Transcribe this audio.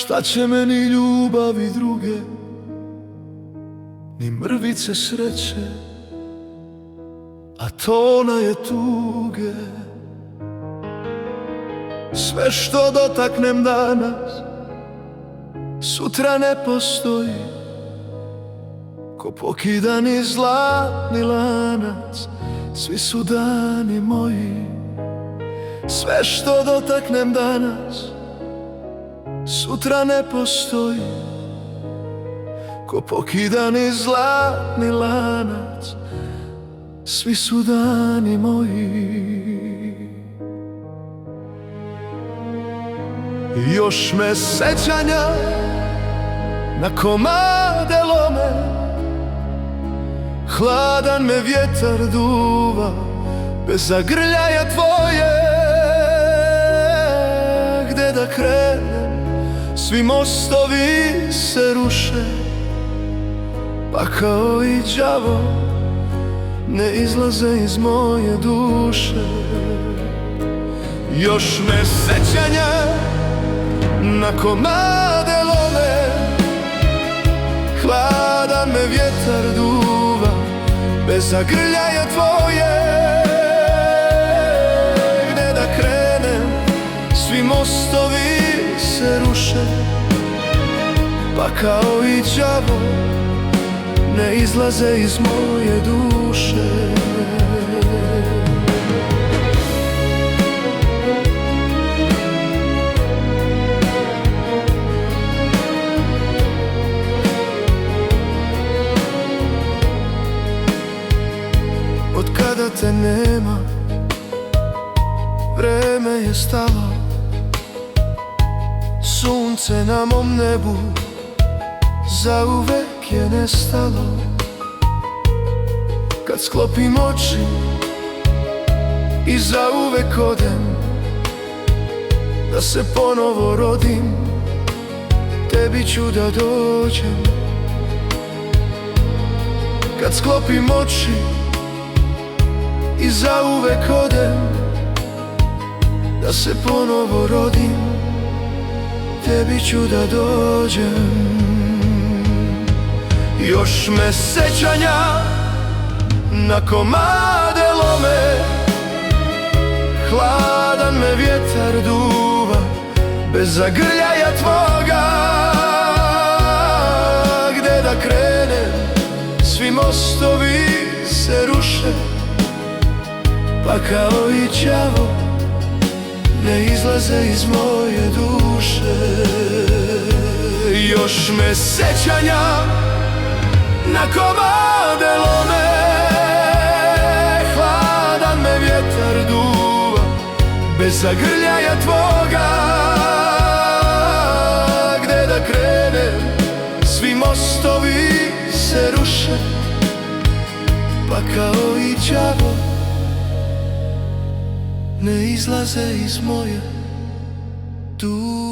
Šta će meni ljubavi druge, ni mrvice sreće, a tona je tuge. Sve što dotaknem danas, sutra ne postoji, ko pokidani zlatni lanac, svi su dani moji. Sve što dotaknem danas, sutra ne postoji, ko pokidani zlatni lanac, svi su dani moji. Još me sećanja na komade lome, hladan me vjetar duva, bez zagrljaja tvoje. Gde da krenem, svi mostovi se ruše, pa kao i đavo ne izlaze iz moje duše. Još me sećanja na komade lome, hladan me vjetar duva, bez zagrljaja tvoje. Gde da krenem, svi mostovi se ruše, pa kao i đavo ne izlaze iz moje duše. Od kada te nema, vreme je stalo, sunce na mom nebu zauvek je nestalo. Kad sklopim oči i zauvek odem, da se ponovo rodim, tebi ću da dođem. Kad sklopim oči i zauvek odem, da se ponovo rodim, tebi ću da dođem. Još me sećanja na komade lome, hladan me vjetar duva, bez zagrljaja tvoga. Gde da krenem, svi mostovi se ruše, pa kao i đavo ne izlaze iz moje duše. Još me sećanja na komade lome, hladan me vjetar duva, bez zagrljaja tvoga. Gde da krenem, svi mostovi se ruše, pa kao i đavo ne izlaze iz moje duše.